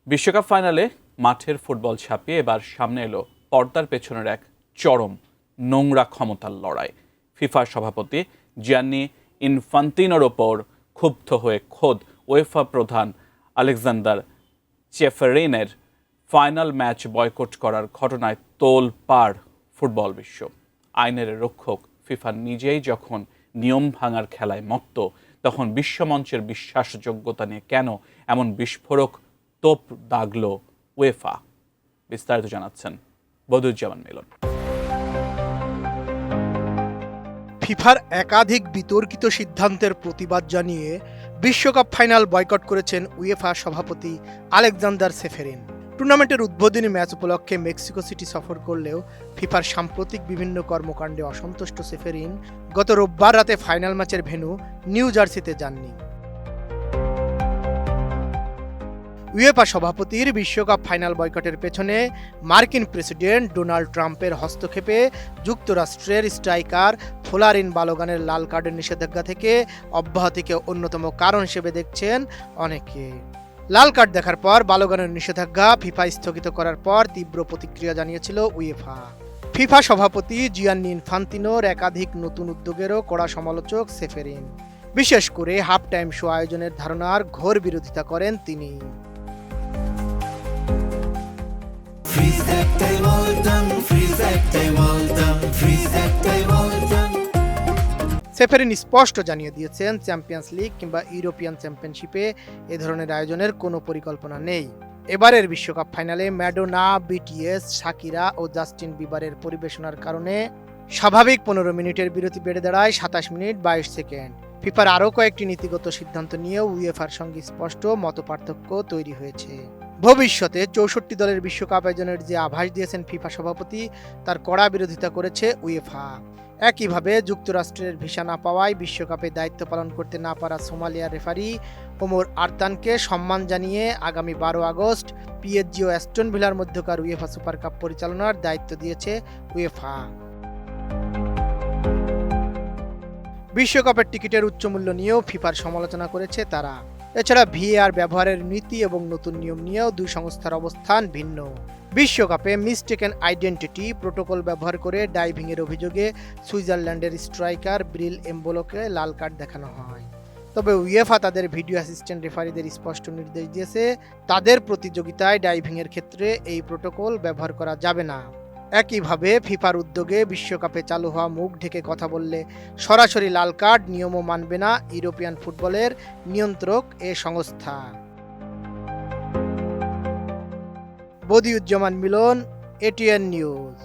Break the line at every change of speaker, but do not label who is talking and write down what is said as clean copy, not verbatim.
বিশ্বকাপ ফাইনালে মাঠের ফুটবল ছাপিয়ে এবার সামনে এলো পর্দার পেছনের এক চরম নোংরা ক্ষমতার লড়াই। ফিফার সভাপতি জিয়ান্নি ইনফান্তিনোর ওপর ক্ষুব্ধ হয়ে খোদ ওয়েফা প্রধান আলেকজান্ডার চেফারিনের ফাইনাল ম্যাচ বয়কট করার ঘটনায় তোলপাড় ফুটবল বিশ্ব। আইনের রক্ষক ফিফা নিজেই যখন নিয়ম ভাঙার খেলায় মত্ত, তখন বিশ্বমঞ্চের বিশ্বাসযোগ্যতা নিয়ে কেন এমন বিস্ফোরক তোপ দাগল ওয়েফা? বিস্তারিত জানাচ্ছেন বদরুজ্জামান মিলন।
ফিফার একাধিক বিতর্কিত সিদ্ধান্তের প্রতিবাদ জানিয়ে বিশ্বকাপ ফাইনাল বয়কট করেছেন উয়েফা সভাপতি আলেকজান্ডার চেফারিন। টুর্নামেন্টের উদ্বোধনী ম্যাচ উপলক্ষে মেক্সিকো সিটি সফর করলেও ফিফার সাম্প্রতিক বিভিন্ন কর্মকাণ্ডে অসন্তুষ্ট চেফারিন গত রোববার রাতে ফাইনাল ম্যাচের ভেন্যু নিউ জার্সিতে যাননি। উয়েফা সভাপতির বিশ্বকাপ ফাইনাল বয়কটের পেছনে মার্কিন প্রেসিডেন্ট ডোনাল্ড ট্রাম্পের হস্তক্ষেপে যুক্তরাষ্ট্রের স্ট্রাইকার ফ্লোরিন বালোগানের লাল কার্ডের নিষেধাজ্ঞা থেকে অব্যাহতিকে অন্যতম কারণ হিসেবে দেখছেন অনেকে। লাল কার্ড দেখার পর বালোগানের নিষেধাজ্ঞা ফিফা স্থগিত করার পর তীব্র প্রতিক্রিয়া জানিয়েছিল উয়েফা। ফিফা সভাপতি জিয়ান্নি ইনফান্তিনোর একাধিক নতুন উদ্যোগেরও কড়া সমালোচক চেফারিন। বিশেষ করে হাফ টাইম শো আয়োজনের ধারণার ঘোর বিরোধিতা করেন তিনি। চেফারিন স্পষ্ট জানিয়ে দিয়েছেন, চ্যাম্পিয়ন্স লিগ কিংবা ইউরোপিয়ান চ্যাম্পিয়নশিপে এ ধরনের আয়োজনের কোনো পরিকল্পনা নেই। এবারের বিশ্বকাপ ফাইনালে ম্যাডোনা, বিটিএস, শাকিরা ও জাস্টিন বিবারের পরিবেশনার কারণে স্বাভাবিক 15 মিনিটের বিরতি বেড়ে দাঁড়ায় 27 মিনিট 22 সেকেন্ড। ফিফার আরও কয়েকটি নীতিগত সিদ্ধান্ত নিয়েও উয়েফার সঙ্গে স্পষ্ট মতপার্থক্য তৈরি হয়েছে। ভবিষ্যতে 64 দলের বিশ্বকাপ আয়োজনের যে আভাস দিয়েছেন ফিফা সভাপতি, তার কড়া বিরোধিতা করেছে উয়েফা। একইভাবে যুক্তরাষ্ট্রের ভিসা না পাওয়ায় বিশ্বকাপে দায়িত্ব পালন করতে না পারা সোমালিয়ার রেফারি ওমর আরতানকে সম্মান জানিয়ে আগামী 12 আগস্ট পিএসজি ও অ্যাস্টন ভিলার মধ্যকার উয়েফা সুপার কাপ পরিচালনার দায়িত্ব দিয়েছে উয়েফা। বিশ্বকাপের টিকিটের উচ্চ মূল্য নিয়েও ফিফার সমালোচনা করেছে তারা। এছাড়া ভিএআর ব্যবহারের নীতি এবং নতুন নিয়ম নিয়েও দুই সংস্থার অবস্থান ভিন্ন। বিশ্বকাপে মিস্টেকেন আইডেন্টিটি প্রোটোকল ব্যবহার করে ডাইভিংয়ের অভিযোগে সুইজারল্যান্ডের স্ট্রাইকার ব্রিল এমবোলোকে লাল কার্ড দেখানো হয়। তবে উয়েফা তাদের ভিডিও অ্যাসিস্ট্যান্ট রেফারিদের স্পষ্ট নির্দেশ দিয়েছে, তাদের প্রতিযোগিতায় ডাইভিংয়ের ক্ষেত্রে এই প্রোটোকল ব্যবহার করা যাবে না। একইভাবে ফিফার উদ্যোগে বিশ্বকাপে চালু হওয়া মুখ ঢেকে কথা বললে সরাসরি লাল কার্ড নিয়মও মানবে না ইউরোপিয়ান ফুটবলের নিয়ন্ত্রক এ সংস্থা। বদিউজ্জামান মিলন, এটিএন নিউজ।